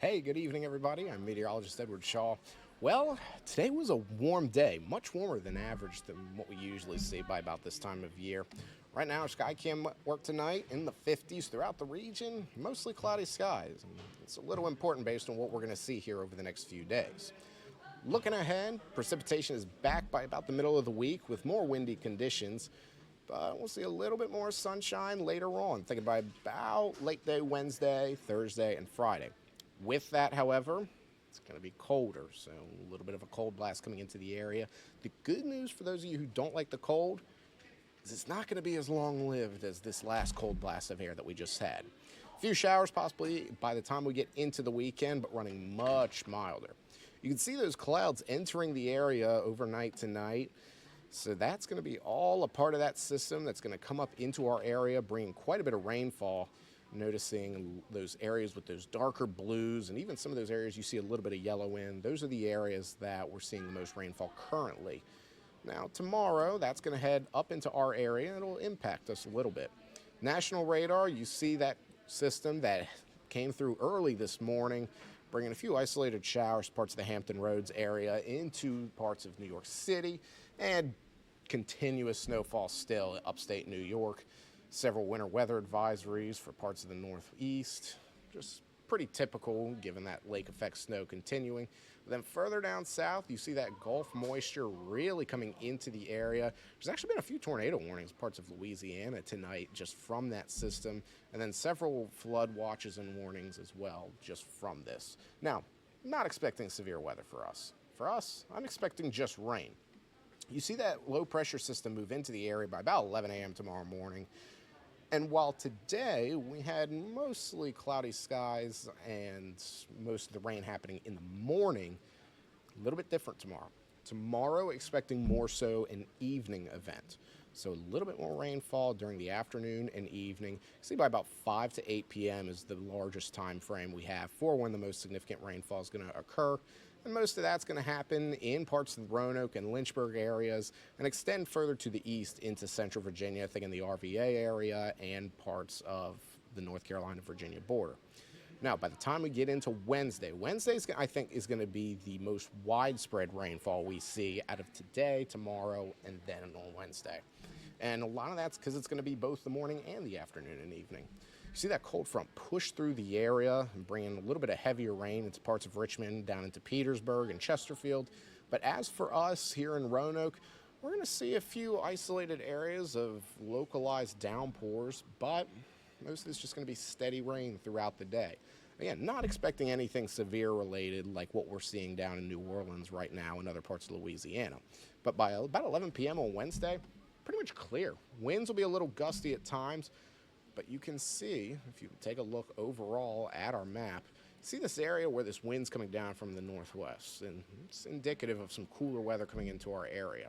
Hey, good evening, everybody. I'm meteorologist Edward Shaw. Well, today was a warm day, much warmer than average than what we usually see by about this time of year. Right now, Skycam work tonight in the 50s throughout the region, mostly cloudy skies. And it's a little important based on what we're going to see here over the next few days. Looking ahead, precipitation is back by about the middle of the week with more windy conditions, but we'll see a little bit more sunshine later on, thinking by about late day Wednesday, Thursday, and Friday. With that, however, it's going to be colder, so a little bit of a cold blast coming into the area. The good news for those of you who don't like the cold is it's not going to be as long-lived as this last cold blast of air that we just had. A few showers possibly by the time we get into the weekend, but running much milder. You can see those clouds entering the area overnight tonight. So that's going to be all a part of that system that's going to come up into our area, bringing quite a bit of rainfall. Noticing those areas with those darker blues and even some of those areas you see a little bit of yellow in, those are the areas that we're seeing the most rainfall currently. Now tomorrow, that's going to head up into our area and it'll impact us a little bit. National radar, you see that system that came through early this morning, bringing a few isolated showers, parts of the Hampton Roads area into parts of New York City, and continuous snowfall still upstate New York. Several winter weather advisories for parts of the Northeast. Just pretty typical given that lake effect snow continuing. But then further down south, you see that Gulf moisture really coming into the area. There's actually been a few tornado warnings parts of Louisiana tonight just from that system, and then several flood watches and warnings as well just from this. Now, not expecting severe weather for us. For us, I'm expecting just rain. You see that low pressure system move into the area by about 11 a.m. tomorrow morning. And while today we had mostly cloudy skies and most of the rain happening in the morning, a little bit different tomorrow. Tomorrow, expecting more so an evening event. So a little bit more rainfall during the afternoon and evening. See, by about 5 to 8 p.m. is the largest time frame we have for when the most significant rainfall is going to occur. And most of that's going to happen in parts of the Roanoke and Lynchburg areas and extend further to the east into central Virginia, thinking the RVA area and parts of the North Carolina-Virginia border. Now, by the time we get into Wednesday, I think, is going to be the most widespread rainfall we see out of today, tomorrow, and then on Wednesday. And a lot of that's because it's going to be both the morning and the afternoon and evening. You see that cold front push through the area and bringing a little bit of heavier rain into parts of Richmond, down into Petersburg and Chesterfield. But as for us here in Roanoke, we're going to see a few isolated areas of localized downpours, but most of it's just going to be steady rain throughout the day. Again, not expecting anything severe related like what we're seeing down in New Orleans right now and other parts of Louisiana. But by about 11 p.m. on Wednesday, pretty much clear. Winds will be a little gusty at times, but you can see, if you take a look overall at our map, see this area where this wind's coming down from the northwest, and it's indicative of some cooler weather coming into our area.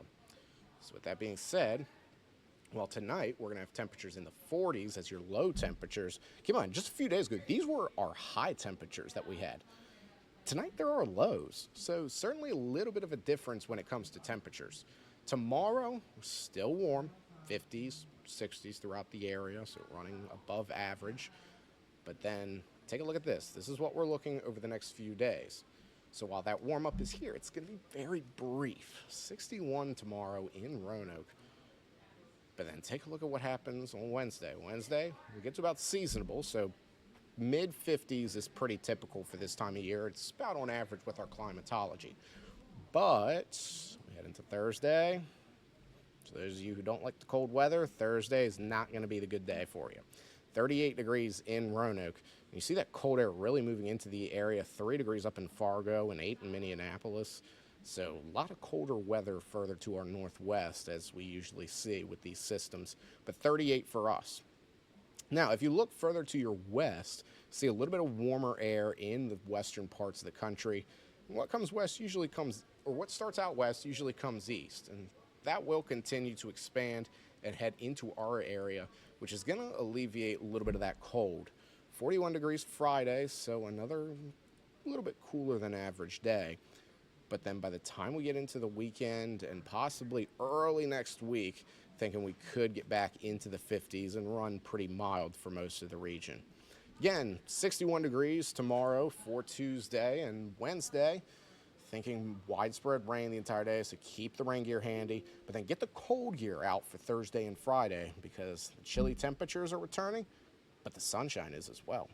So with that being said, well, tonight we're going to have temperatures in the 40s as your low temperatures. Keep in mind, just a few days ago, these were our high temperatures that we had. Tonight there are lows, so certainly a little bit of a difference when it comes to temperatures. Tomorrow, still warm, 50s, 60s throughout the area, so running above average. But then take a look at this. This is what we're looking over the next few days. So while that warm-up is here, it's going to be very brief. 61 tomorrow in Roanoke. But then take a look at what happens on Wednesday. Wednesday, we get to about seasonable, so mid-50s is pretty typical for this time of year. It's about on average with our climatology. But we head into Thursday. So those of you who don't like the cold weather, Thursday is not going to be the good day for you. 38 degrees in Roanoke. And you see that cold air really moving into the area, 3 degrees up in Fargo and 8 in Minneapolis. So a lot of colder weather further to our northwest, as we usually see with these systems, but 38 for us. Now, if you look further to your west, see a little bit of warmer air in the western parts of the country. And what comes west usually comes, or what starts out west usually comes east, and that will continue to expand and head into our area, which is going to alleviate a little bit of that cold. 41 degrees Friday, so another little bit cooler than average day. But then by the time we get into the weekend and possibly early next week, thinking we could get back into the 50s and run pretty mild for most of the region. Again, 61 degrees tomorrow for Tuesday and Wednesday. Thinking widespread rain the entire day, so keep the rain gear handy, but then get the cold gear out for Thursday and Friday because the chilly temperatures are returning, but the sunshine is as well.